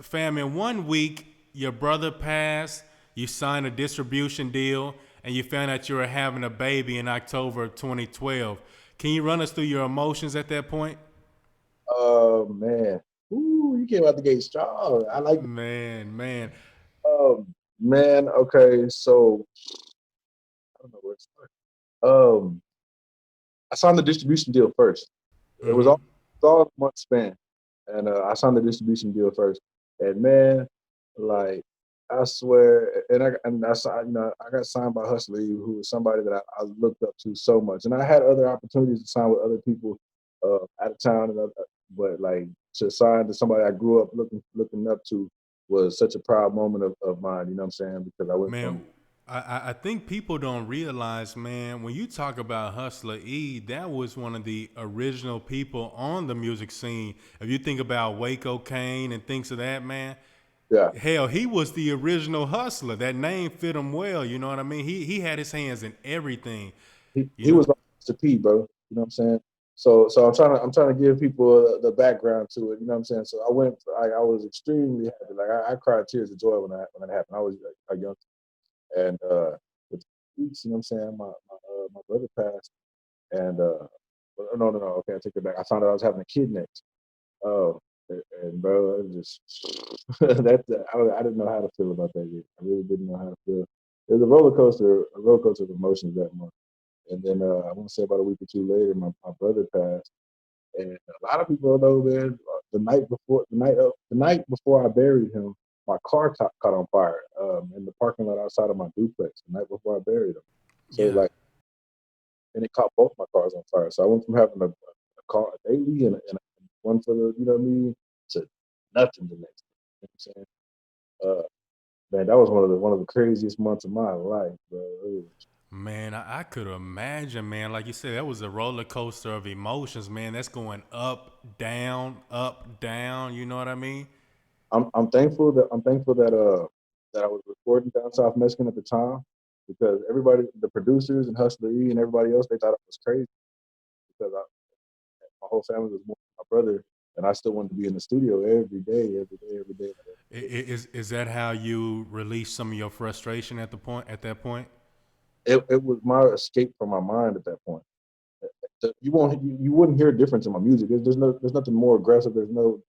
fam, in 1 week, your brother passed, you signed a distribution deal, and you found out you were having a baby in October of 2012. Can you run us through your emotions at that point? Oh man. Ooh, you came out the gate strong. I like that. Man. Man, okay, so I don't know where to start. Um, I signed the distribution deal first. It was all, Mm-hmm. it was all a month span, and I signed the distribution deal first. And man, like I swear, you know, I got signed by Hustler, E, who was somebody that I looked up to so much, and I had other opportunities to sign with other people out of town, but like to sign to somebody I grew up looking up to was such a proud moment of mine. You know what I'm saying? Because I went Man, from I think people don't realize, man, when you talk about Hustler E, that was one of the original people on the music scene. If you think about Waco Kane and things of that, man, yeah, hell, he was the original hustler. That name fit him well. You know what I mean? He had his hands in everything. You he know? was like Mr. P, bro. You know what I'm saying? So I'm trying to give people the background to it. You know what I'm saying? So I was extremely happy. Like I cried tears of joy when that happened. I was like, a young and with weeks, you know what I'm saying? My brother passed, and no, okay, I take it back. I found out I was having a kid next. Oh, and bro, it was just I didn't know how to feel about that yet. I really didn't know how to feel. It was a roller coaster of emotions that month. And then I want to say about a week or two later, my brother passed, and a lot of people know, man. The night before I buried him, my car caught on fire in the parking lot outside of my duplex. The night before I buried him, so Yeah. like, and it caught both my cars on fire. So I went from having a car daily and one for the, you know what I mean, to nothing the next day. You know what I'm saying? Man, that was one of the craziest months of my life, bro. It was, Man, I could imagine, man. Like you said, that was a roller coaster of emotions, man. That's going up, down, up, down. You know what I mean? I'm thankful that I was recording down South Michigan at the time because everybody, the producers and Hustler E and everybody else, they thought it was crazy because my whole family was more my brother, and I still wanted to be in the studio every day, every day, every day. Is that how you release some of your frustration at the point at that point? It was my escape from my mind at that point. You wouldn't hear a difference in my music. There's nothing more aggressive. There's no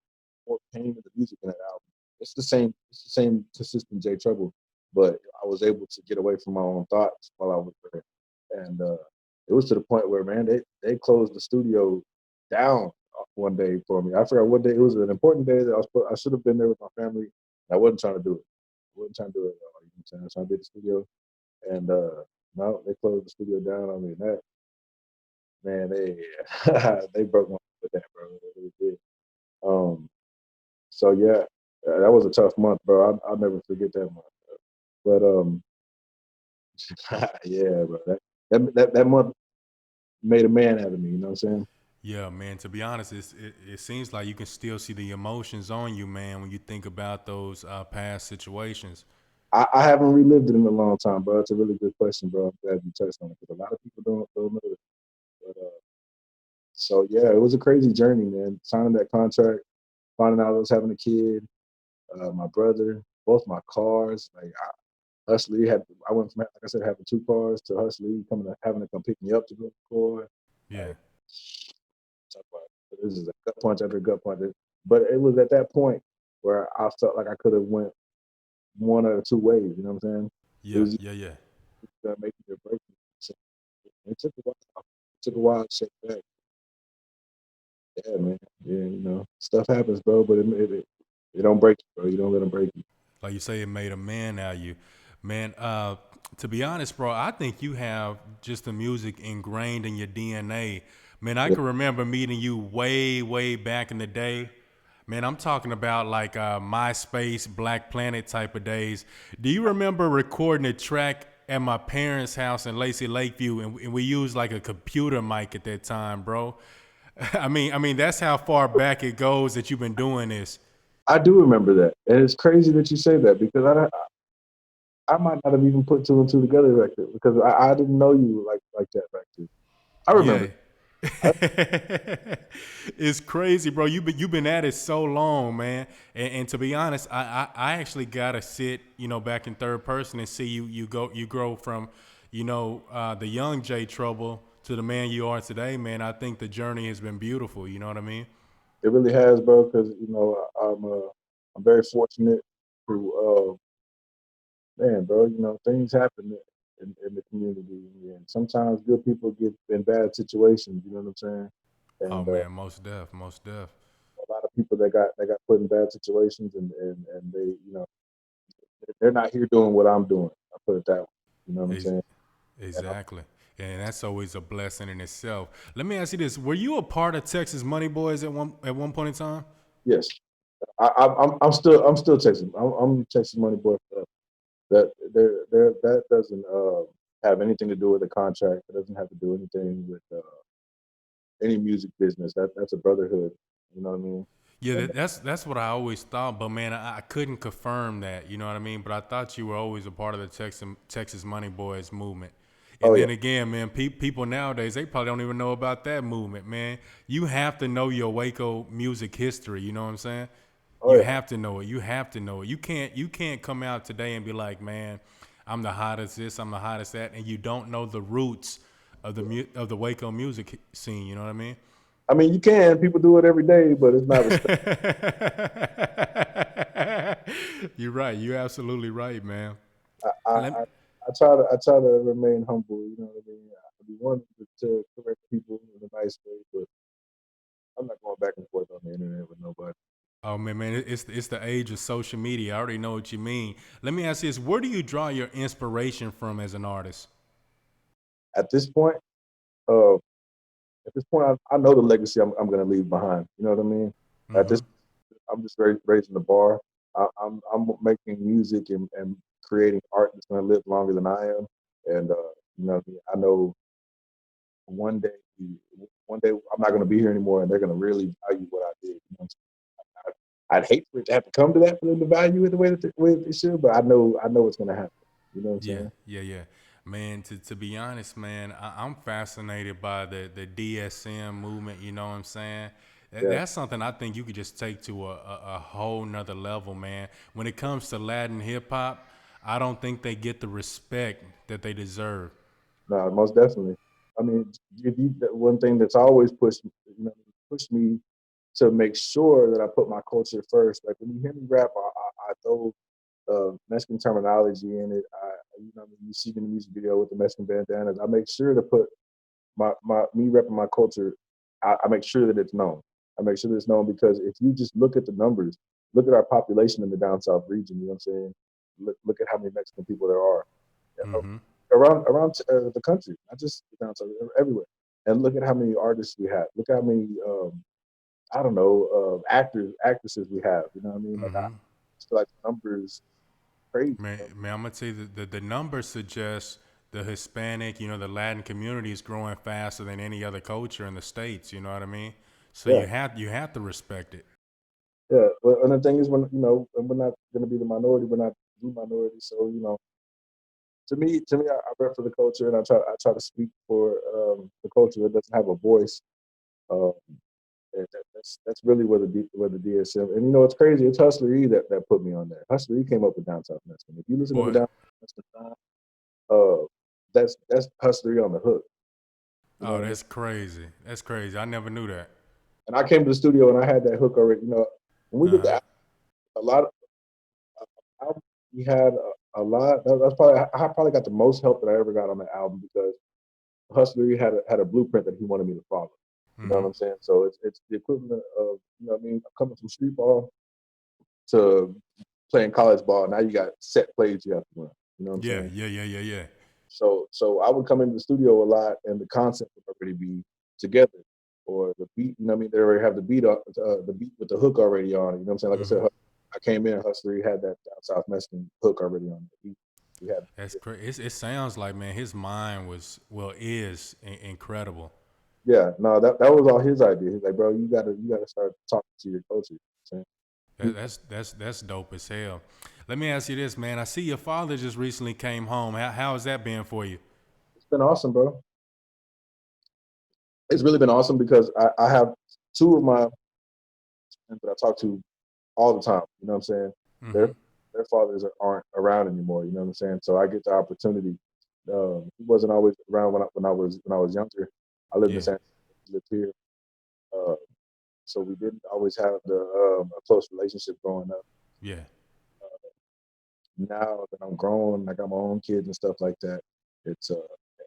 more pain in the music in that album. It's the same consistent J Trouble, but I was able to get away from my own thoughts while I was there, and it was to the point where, man, they closed the studio down one day for me. I forgot what day. It was an important day that I should have been there with my family. And I wasn't trying to do it. I wasn't trying to do it at all. You know what I'm saying? So I did the studio, and no, they closed the studio down on me. And that, man, they they broke my heart with that, bro. They really did. Um, so yeah, that was a tough month, bro. I'll never forget that month. But yeah, bro, that month made a man out of me. You know what I'm saying? Yeah, man. To be honest, it seems like you can still see the emotions on you, man, when you think about those past situations. I haven't relived it in a long time, bro. It's a really good question, bro. I'm glad you touched on it because a lot of people don't know it. But so yeah, it was a crazy journey, man. Signing that contract, finding out I was having a kid, my brother, both my cars. Like Hustler had, I went from, like I said, having two cars to Hustler having to come pick me up to go record. Yeah. Like, talk about, this is a gut punch after gut punch. But it was at that point where I felt like I could have went one or two ways. You know what I'm saying? It Yeah, was yeah, yeah. either make it or break me. So it took a while. It took a while to shake back. Yeah, man. Yeah, stuff happens, bro. But it don't break you, bro. You don't let them break you. Like you say, it made a man out of you. Man, to be honest, bro, I think you have just the music ingrained in your DNA. Man, I Yeah. can remember meeting you way back in the day. Man, I'm talking about like MySpace, Black Planet type of days. Do you remember recording a track at my parents' house in Lacey Lakeview, and we used like a computer mic at that time, bro? I mean, that's how far back it goes that you've been doing this. I do remember that, and it's crazy that you say that because I might not have even put two and two together back then because I didn't know you like that back then. I Yeah, remember. I, It's crazy, bro. You've been at it so long, man. And to be honest, I actually gotta sit, back in third person and see you grow from, the young J Trouble to the man you are today, man. I think the journey has been beautiful. You know what I mean? it really has, bro, because I'm very fortunate to man, bro. Things happen in the community, and sometimes good people get in bad situations. You know what I'm saying? Oh And man, most deaf, most deaf. a lot of people that got put in bad situations, and they, they're not here doing what I'm doing. I put it that way. You know what I'm Ex- saying? And Exactly. And that's always a blessing in itself. Let me ask you this: were you a part of Texas Money Boys at one point in time? yes, I'm still texting. I'm texting Money Boy for that doesn't have anything to do with the contract. It doesn't have to do anything with any music business. That's a brotherhood. You know what I mean? Yeah, And that's what I always thought, but man, I couldn't confirm that. You know what I mean? But I thought you were always a part of the Texas Money Boys movement. oh And yeah, then again, man, people nowadays they probably don't even know about that movement, man. You have to know your Waco music history. You know what I'm saying? oh You yeah. have to know it. You have to know it. You can't come out today and be like, man, I'm the hottest this, I'm the hottest that, and you don't know the roots of the Waco music scene. You know what I mean? I mean, you can. People do it every day, but it's not respect. You're right. You're absolutely right, man. I, I, Let, I I try to remain humble. You know what I mean? I be wanting to correct people in a nice way, but I'm not going back and forth on the internet with nobody. oh man, it's the age of social media. I already know what you mean. Let me ask you this: where do you draw your inspiration from as an artist? At this point, uh, I know the legacy I'm going to leave behind. You know what I mean? At Mm-hmm. this, I'm just raising the bar. I'm making music and creating art that's going to live longer than I am. And what I mean? I know one day, one day I'm not going to be here anymore, and they're going to really value what I did. I'd hate for it to have to come to that for them to value it the way that they should, but I know it's going to happen. You know what I'm Yeah, saying? yeah, yeah. Man, to be honest, man, I'm fascinated by the DSM movement. You know what I'm saying? Yeah. That's something I think you could just take to a whole nother level, man. When it comes to Latin hip hop, I don't think they get the respect that they deserve. No, most definitely. I mean, one thing that's always pushed me to make sure that I put my culture first. Like when you hear me rap, I throw Mexican terminology in it. You see me in the music video with the Mexican bandanas. I make sure to put my me repping my culture. I make sure that it's known. I make sure that it's known because if you just look at the numbers, look at our population in the down south region. You know what I'm saying? Look at how many Mexican people there are Mm-hmm. around the country, not just down south, everywhere. And look at how many artists we have. Look at how many I don't know actors actresses we have. You know what I mean? Like I Mm-hmm. just feel like the numbers crazy. Man, man, I'm gonna tell you the numbers suggest the Hispanic, the Latin community is growing faster than any other culture in the states. You know what I mean? So Yeah, you have to respect it. yeah. But and the thing is, when we're not going to be the minority, we're not the minority. So I rep for the culture, and I try to speak for the culture that doesn't have a voice. Uh, that's really where the DSM, and it's crazy. It's Hustler E that put me on there. Hustler E came up with Down South Mexican. If you listen to the Boy, Down South Mexican song, that's Hustler E on the hook. You know oh, what I mean? that's crazy. That's crazy. I never knew that. And I came to the studio and I had that hook already. When we Uh did huh. that, a lot of album, we had a lot. That's probably I probably got the most help that I ever got on the album because Hustler E had a blueprint that he wanted me to follow. You know what Mm-hmm. I'm saying? So it's the equivalent of what I mean, coming from street ball to playing college ball. Now you got set plays you have to run. You know what I'm Yeah, saying? yeah, yeah, yeah, yeah. So I would come into the studio a lot, and the concept would already be together, or the beat. You know what I mean? They already have the beat with the hook already on. You know what I'm saying? Like I Mm-hmm. said, I came in, Hustler, he had that down South Mexican hook already on the beat. We had That's crazy. It sounds like, man, his mind is incredible. yeah, no, that was all his idea. He's like, bro, you gotta start talking to your culture. You know what I'm saying? That's dope as hell. Let me ask you this, man. I see your father just recently came home. How has that been for you? It's been awesome, bro. it's really been awesome because I have two of my friends that I talk to all the time. You know what I'm saying? Mm-hmm. Their their fathers aren't around anymore. You know what I'm saying? So I get the opportunity. He wasn't always around when I was younger. I lived in Yeah. San Francisco, he lived here, uh, so we didn't always have a close relationship growing up. Yeah. Now that I'm grown, I got my own kids and stuff like that. It's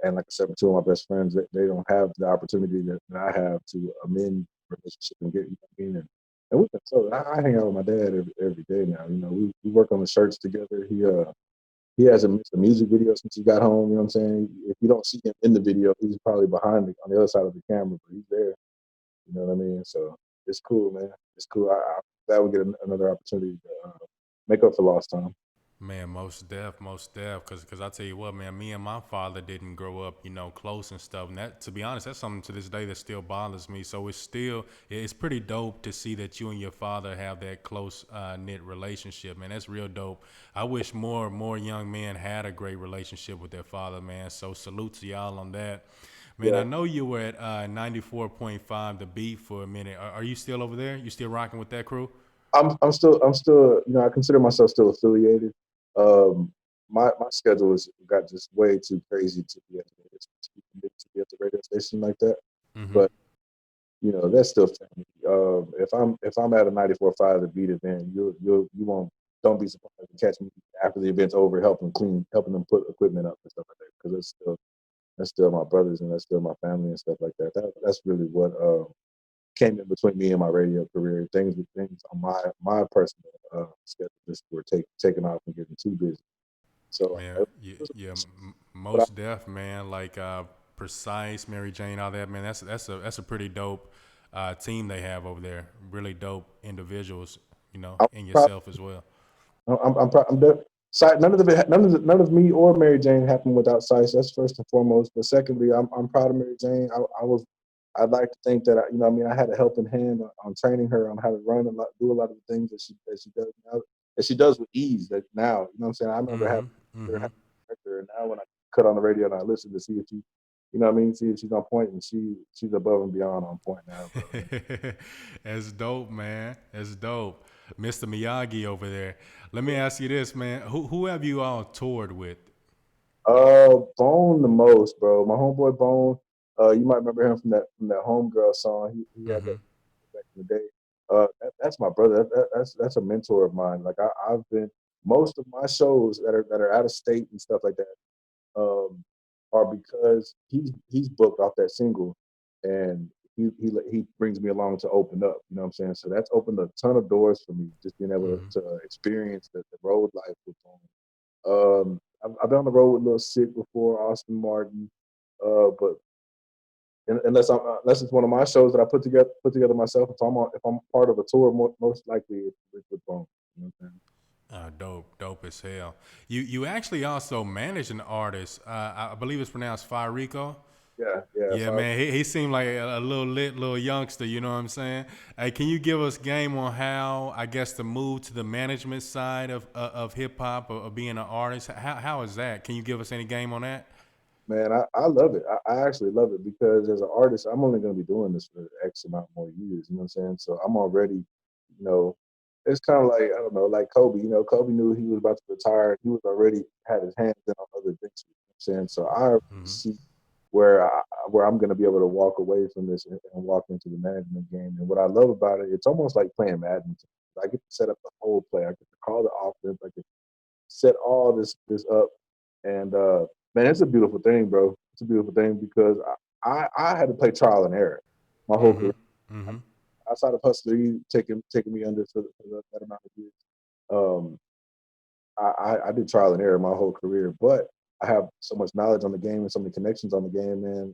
and like I said, two of my best friends, they don't have the opportunity that I have to amend relationship and get, you know what I mean? And we can, so I hang out with my dad every day now. You know, we work on the shirts together. He hasn't missed a music video since he got home. You know what I'm saying? If you don't see him in the video, he's probably behind on the other side of the camera, but he's there. You know what I mean? So it's cool, man. It's cool. I'm glad we get another opportunity to make up for lost time. Man, most deaf, cause I tell you what, man, me and my father didn't grow up, close and stuff. And that, to be honest, that's something to this day that still bothers me. So it's pretty dope to see that you and your father have that close knit relationship, man. That's real dope. I wish more young men had a great relationship with their father, man. So salute to y'all on that, man. I Yeah. know you were at 94.5 The Beat for a minute. Are you still over there? You still rocking with that crew? I'm still I consider myself still affiliated. Um, my schedule has got just way too crazy to be at the radio station like that. Mm-hmm. But that's still family. If I'm at a 94.5 to beat event, you won't don't be surprised to catch me after the event's over, helping them put equipment up and stuff like that. Because that's still my brothers and that's still my family and stuff like that. That's really what came in between me and my radio career. Things on my personal schedule just were taking off and getting too busy. So, Man, yeah, yeah, but I, most deaf, man. Like precise, Mary Jane, all that, man. That's a pretty dope team they have over there. Really dope individuals, I'm and proud. yourself as well. I'm proud. None of me or Mary Jane happened without Sice. That's first and foremost. But secondly, I'm proud of Mary Jane. I'd like to think that I had a helping hand on training her on how to run do a lot of the things that she does now, that she does with ease. That now, you know what I'm saying. I remember Mm-hmm. having her Mm-hmm. and now when I cut on the radio and I listen to see if she, you know what I mean, see if she's on point, and she's above and beyond on point now, bro. That's dope, man. That's dope, Mr. Miyagi over there. Let me ask you this, man. Who have you all toured with? Bone the most, bro. My homeboy Bone. You might remember him from that Homegirl song. He had that Mm-hmm. back in the day. That's my brother. That's a mentor of mine. Like I've been most of my shows that are out of state and stuff like that um, are because he's booked off that single, and he brings me along to open up. You know what I'm saying? So that's opened a ton of doors for me, just being able Mm-hmm. to experience the road life with Bone. I've been on the road with Lil Sick before, Austin Martin, but unless it's one of my shows that I put together myself, if I'm part of a tour, most likely it's with Bone. You know what I'm Dope as hell. You actually also manage an artist. I believe it's pronounced Firico. saying? Yeah, Yeah, man, he seemed like a little lit little youngster. You know what I'm saying? Hey, can you give us game on how I guess the move to the management side of hip hop of being an artist? How is that? Can you give us any game on that? man, I love it. I actually love it because as an artist, I'm only going to be doing this for X amount more years. You know what I'm saying? So I'm already, it's kind of like, I don't know, like Kobe. Kobe knew he was about to retire. He was already had his hands in on other things. You know what I'm saying? So I already Mm-hmm. see where I'm going to be able to walk away from this and walk into the management game. And what I love about it, it's almost like playing Madden. I get to set up the whole play. I get to call the offense. I get to set all this up, and man, it's a beautiful thing, bro. It's a beautiful thing because I had to play trial and error my whole Mm-hmm. career. Mm-hmm. Outside of Hustler, you taking me under for that amount of years. Um, I did trial and error my whole career, but I have so much knowledge on the game and so many connections on the game, man,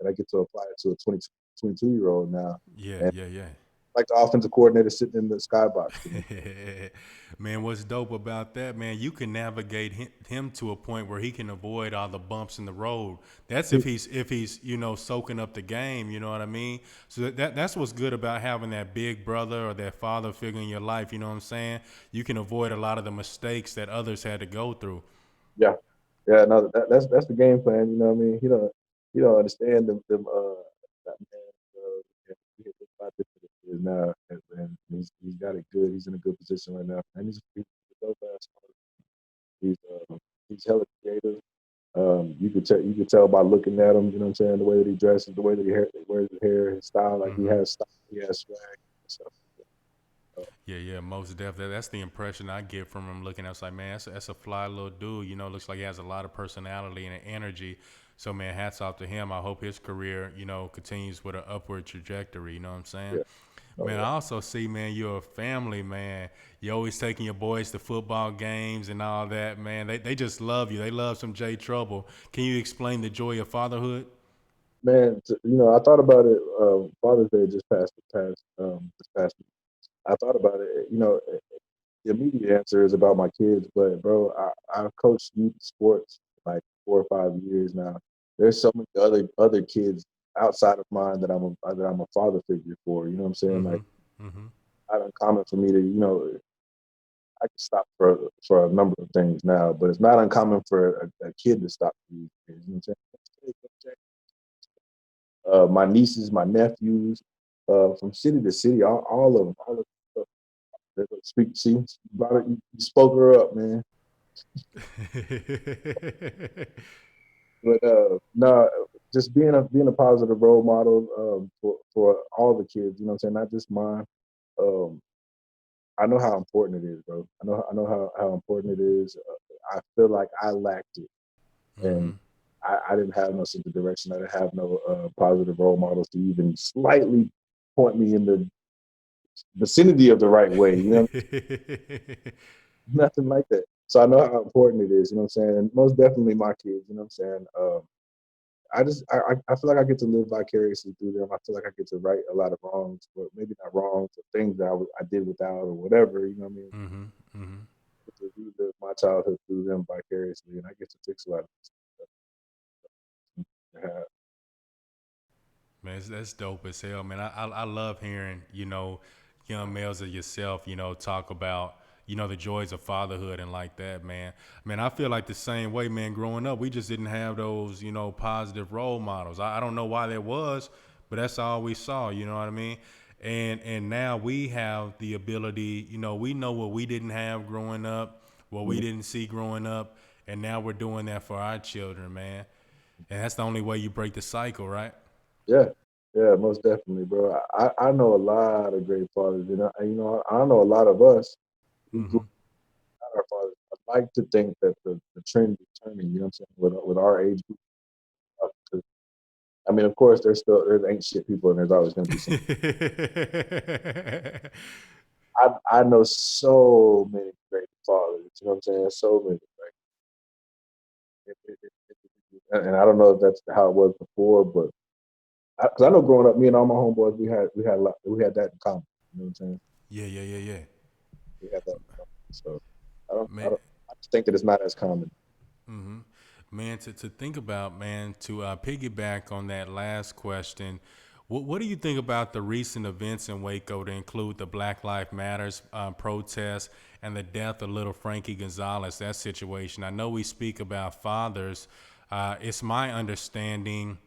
that I get to apply it to a 22 year old now, Yeah, and yeah, yeah. like the offensive coordinator sitting in the skybox. Man, what's dope about that, man? You can navigate him to a point where he can avoid all the bumps in the road. That's if he's soaking up the game. You know what I mean? So that's what's good about having that big brother or that father figure in your life. You know what I'm saying? You can avoid a lot of the mistakes that others had to go through. Yeah, yeah, no, that's the game plan. You know what I mean? He don't understand them is now, and he's got it good. He's in a good position right now, and he's a dope ass artist. He's hella creative. You could tell by looking at him. You know what I'm saying? The way that he dresses, the way that wears his hair, his style. Like he Mm-hmm. has style, he has swag. So, uh, Yeah, yeah, most definitely. That's the impression I get from him looking at. It's like, man, that's a fly little dude. You know, looks like he has a lot of personality and energy. So, man, hats off to him. I hope his career, continues with an upward trajectory. You know what I'm saying? yeah, oh Man, yeah, I also see, man, you're a family man. You're always taking your boys to football games and all that, man. They just love you. They love some J Trouble. Can you explain the joy of fatherhood? man. I thought about it. Father's Day just this past week. I thought about it. The immediate answer is about my kids, but bro, I've coached youth sports like 4 or 5 years now. There's so many other kids outside of mine that I'm a father figure for. You know what I'm saying? Mm-hmm. Like, Mm-hmm. not uncommon for me to, I can stop for a number of things now, but it's not uncommon for a kid to stop for these things. You know what I'm saying? My nieces, my nephews, from city to city, all of them. Speak, see, you spoke her up, man. But no, just being a positive role model for all the kids. You know what I'm saying? Not just mine. Um, I know how important it is, bro. I know how important it is. I feel like I lacked it, and Mm-hmm. I didn't have no sense of direction. I didn't have no positive role models to even slightly point me in the vicinity of the right way. Nothing like that. So I know how important it is. You know what I'm saying? And most definitely my kids. You know what I'm saying? I feel like I get to live vicariously through them. I feel like I get to right a lot of wrongs, but maybe not wrongs, but things that I did without or whatever. You know what I mean? Mm-hmm. Mm-hmm. I get to relive my childhood through them vicariously, and I get to fix a lot of stuff. Man, that's dope as hell, man. I love hearing, young males of yourself, talk about, the joys of fatherhood and like that, man. Man, I feel like the same way, man. Growing up, we just didn't have those, positive role models. I don't know why that was, but that's all we saw, you know what I mean? And now we have the ability, we know what we didn't have growing up, what we Mhm. didn't see growing up, and now we're doing that for our children, man. And that's the only way you break the cycle, right? Yeah, yeah, most definitely, bro. I know a lot of great fathers, I know a lot of us who grew Mm-hmm. up with our fathers. I like to think that the trend is turning. You know what I'm saying? With our age group, 'cause, I mean, of course, there's ain't shit people, and there's always going to be some. I know so many great fathers. You know what I'm saying? So many. Like, and I don't know if that's how it was before, but because I know growing up, me and all my homeboys, we had that in common. You know what I'm saying? Yeah, yeah, yeah, yeah. We had that in common. So I Man, don't. I just think that it's not as common. hmm man, to think about, man, to piggyback on that last question, what do you think about the recent events in Waco to include the Black Lives Matters protests and the death of little Frankie Gonzalez, that situation? I know we speak about fathers. It's my understanding,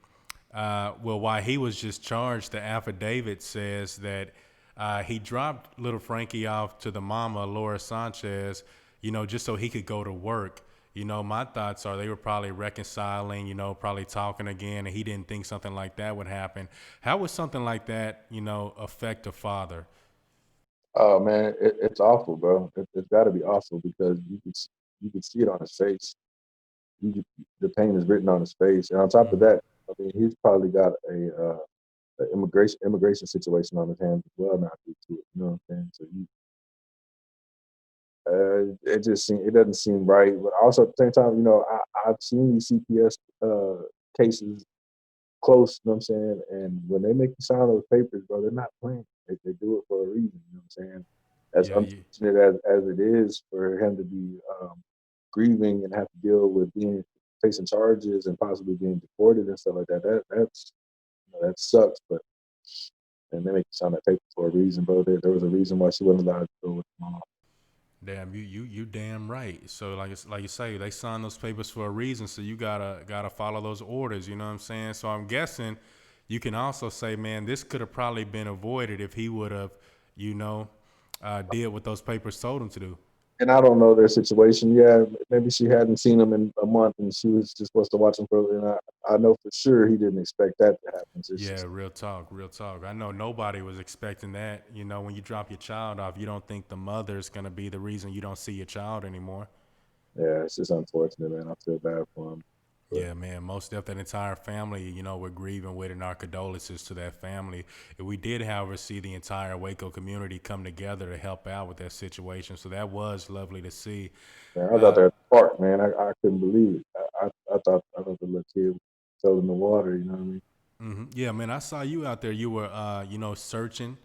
well, why he was just charged, the affidavit says that he dropped little Frankie off to the mama, Laura Sanchez, just so he could go to work. My thoughts are they were probably reconciling, probably talking again, and he didn't think something like that would happen. How would something like that, affect a father? Oh man, it's awful, bro. It's got to be awful because you can see it on his face. The pain is written on his face, and on top of Mm-hmm. that, I mean, he's probably got a immigration situation on his hands as well now due to it. You know what I'm saying? So it doesn't seem right. But also at the same time, I've seen these CPS cases close. You know what I'm saying? And when they make you sign those papers, bro, they're not playing. They do it for a reason. You know what I'm saying? As Yeah, yeah, unfortunate as it is for him to be grieving and have to deal with being facing charges and possibly being deported and stuff like that. That sucks. But and they make you sign that paper for a reason, bro. There was a reason why she wasn't allowed to go with mom. damn, you damn right. So like you say, they signed those papers for a reason. So you gotta follow those orders. You know what I'm saying? So I'm guessing, You can also say, man, this could have probably been avoided if he would have, you know, did what those papers told him to do. And I don't know their situation. Yeah, maybe she hadn't seen him in a month, and she was just supposed to watch him for. And I know for sure he didn't expect that to happen. It's Yeah, just, real talk, real talk. I know nobody was expecting that. You know, when you drop your child off, you don't think the mother's gonna be the reason you don't see your child anymore. yeah, it's just unfortunate, man. I feel bad for him. But Yeah, man. Most of that entire family, you know, we're grieving with, and our condolences to that family. And we did, however, see the entire Waco community come together to help out with that situation. So that was lovely to see. man, I was out Uh, there at the park, man. I couldn't believe it. I thought the little kid fell in the water. You know what I mean? yeah, man. I saw you out there. You were, you know, searching,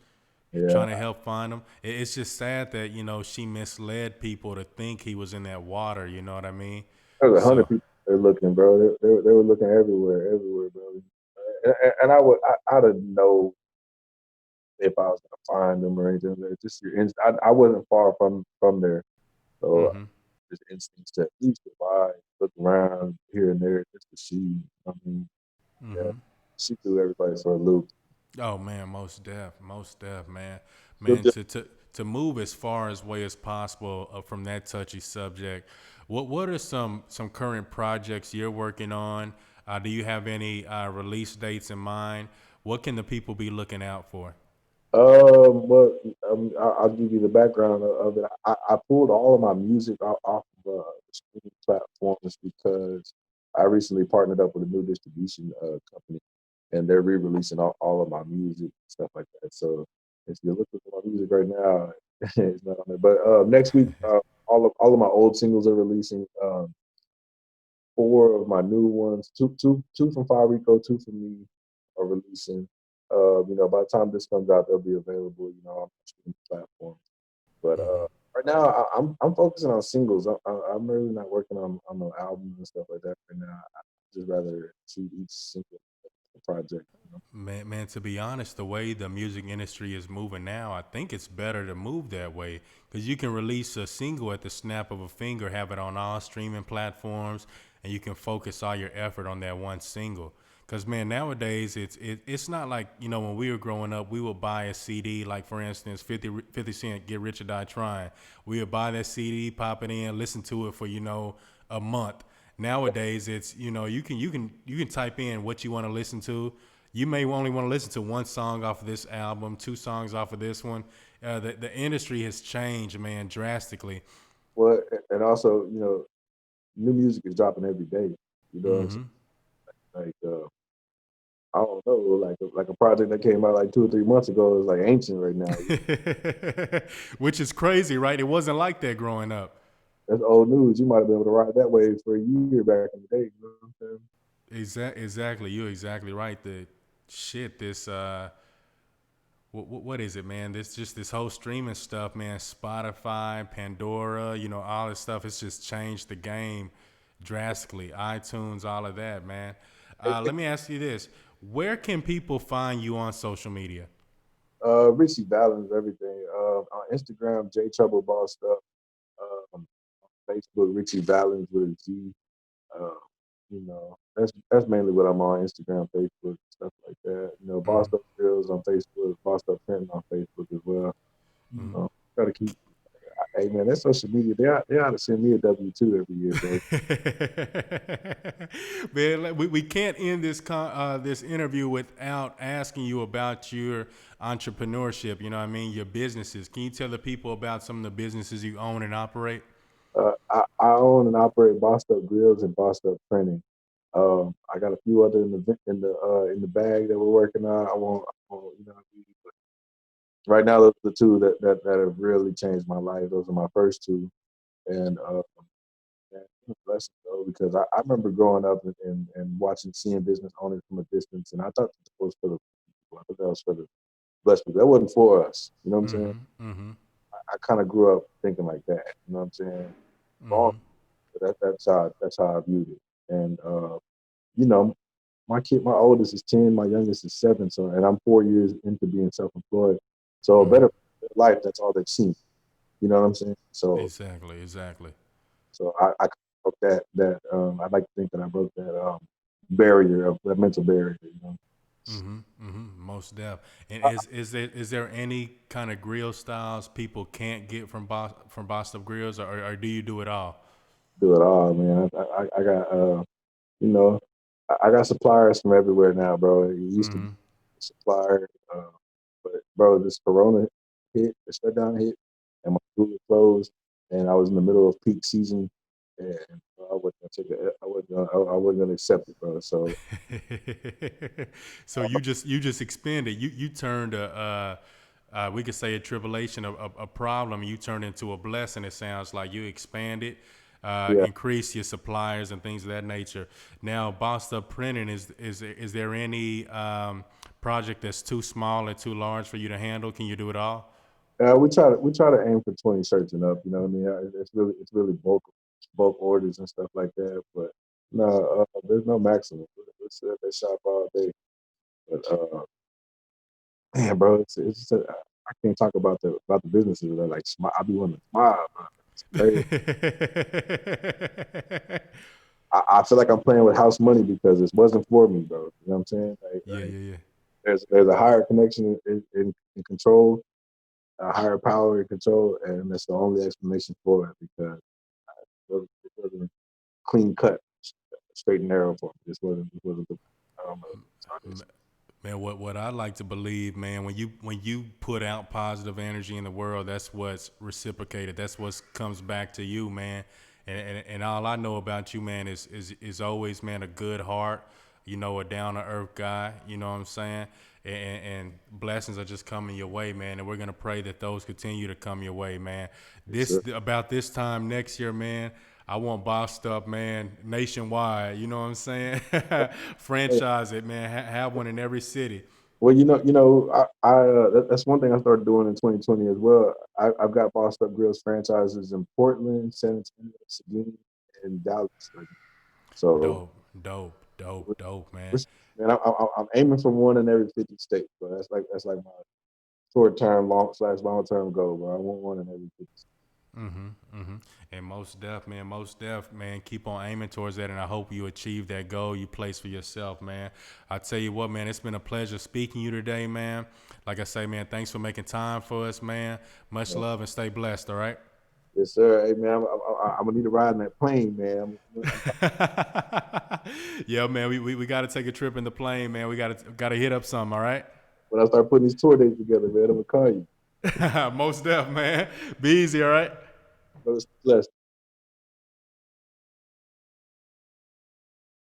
Yeah, trying to help find him. It's just sad that you know she misled people to think he was in that water. You know what I mean? there was 100 So. people there looking, bro. They were looking everywhere, bro. And I didn't know if I was gonna find them or anything. Just your I wasn't far from there, so Mm-hmm. just instincts to at least survive, look around here and there just to see. I mean, yeah, Mm-hmm. she threw everybody for a loop. Oh man, most def, man, Still man. just, To move as far as way as possible from that touchy subject. What are some current projects you're working on? Do you have any release dates in mind? What can the people be looking out for? but I'll give you the background of it. I pulled all of my music off of the streaming platforms because I recently partnered up with a new distribution company, and they're re-releasing all of my music stuff like that. So if you're looking for my music right now, it's not on there. But next week, all of my old singles are releasing. Four of my new ones, two from Rico, two from me, are releasing. By the time this comes out, they'll be available. On streaming platforms. But Mm-hmm. right now, I'm focusing on singles. I'm really not working on no albums and stuff like that right now. I just rather treat each single project. Man, to be honest, the way the music industry is moving now, I think it's better to move that way because you can release a single at the snap of a finger, have it on all streaming platforms, and you can focus all your effort on that one single. Because man, nowadays it's not like you know when we were growing up, we would buy a CD, like for instance, 50 Cent, Get Rich or Die Trying. We would buy that CD, pop it in, listen to it for a month. Nowadays, it's you can type in what you want to listen to. You may only want to listen to one song off of this album, two songs off of this one. The industry has changed, man, drastically. Well, and also, new music is dropping every day. You know what I'm Hmm. saying? Like, I don't know, like a project that came out like 2 or 3 months ago is like ancient right now. Which is crazy, right? It wasn't like that growing up. That's old news. You might have been able to ride that wave for a year back in the day. You know what I'm saying? Exactly. You're exactly right. The shit, this what is it, man? This whole streaming stuff, man. Spotify, Pandora, all this stuff. It's just changed the game drastically. iTunes, all of that, man. Let me ask you this: where can people find you on social media? Richie Valens, everything. On Instagram, J Trouble Boss stuff. On Facebook, Richie Valens with a Z. Uh, that's mainly what I'm on Instagram, Facebook, stuff like that. Boss Hmm. Up Girls on Facebook, Boss Up Printing on Facebook as well. Hmm. Try to keep. Hey man, that social media, they ought to send me a W-2 every year, bro. Man, like, we can't end this interview without asking you about your entrepreneurship. You know what I mean? Your businesses. Can you tell the people about some of the businesses you own and operate? I own and operate Bossed Up Grills and Bossed Up Printing. I got a few other in the bag that we're working on. I won't. But right now, those are the two that have really changed my life. Those are my first two, and man, it's a blessing though because I remember growing up and watching seeing business owners from a distance, and I thought that was for the people. I thought that was for the blessed people. That wasn't for us. You know what I'm saying? Mm-hmm. Mm-hmm. I kind of grew up thinking like that. You know what I'm saying? Wrong, Mm-hmm. but that's how I viewed it. And you know, my oldest is 10, my youngest is 7. So, and I'm 4 years into being self-employed. So, a Mm-hmm. better life. That's all they've seen. You know what I'm saying? So, Exactly. Exactly. I broke that. I like to think that I broke that barrier of that mental barrier. Most def. And I is there any kind of grill styles people can't get from Boston Grills, or do you do it all? do it all, man. I got you know, I got suppliers from everywhere now, bro. It used to be a supplier, but bro, this Corona hit, the shutdown hit, and my school was closed, and I was in the middle of peak season, and I wasn't gonna take it. I wasn't gonna accept it, bro. So So you just expanded. You turned we could say a tribulation, a problem. You turned into a blessing. It sounds like you expanded, yeah, increased your suppliers and things of that nature. Now, Bossed Up Printing is there any project that's too small or too large for you to handle? Can you do it all? we try to aim for 20 shirts and up. You know what I mean? It's really bulk orders and stuff like that. But no, there's no maximum. We sit at that shop all day. But man, bro, I can't talk about the businesses that like I be wanting to smile, bro. It's crazy. I feel like I'm playing with house money because it wasn't for me, bro. You know what I'm saying? Yeah, Like yeah, there's a higher connection in control, a higher power in control, and that's the only explanation for it because it wasn't clean cut, straight and narrow for me. This wasn't the I don't know. So yeah. Man, what I like to believe, man, when you put out positive energy in the world, that's what's reciprocated. That's what comes back to you, man. And all I know about you, man, is always, man, a good heart. You know, a down to earth guy. You know what I'm saying? And blessings are just coming your way, man. And we're gonna pray that those continue to come your way, man. it's, uh, About this time next year, man. I want Bossed Up, man, nationwide. You know what I'm saying? Franchise it, man. Have one in every city. well, that's one thing I started doing in 2020 as well. I've got Bossed Up Grills franchises in Portland, San Antonio, Seguin, and Dallas. Like, so, Dope, man. we're- man, I'm aiming for one in every 50 states. But that's like my short term, long term goal. But I want one in every 50 states. And most def, man. Keep on aiming towards that, and I hope you achieve that goal you place for yourself, man. I tell you what, man, it's been a pleasure speaking to you today, man. Like I say, man, thanks for making time for us, man. Much So, love and stay blessed. All right. yes, sir. Hey, man, I'm gonna need a ride in that plane, man. Yeah, man, we got to take a trip in the plane, man. We got to hit up some. All right. When I start putting these tour dates together, man, I'm gonna call you. Most def, man. Be easy. All right. Brother, bless.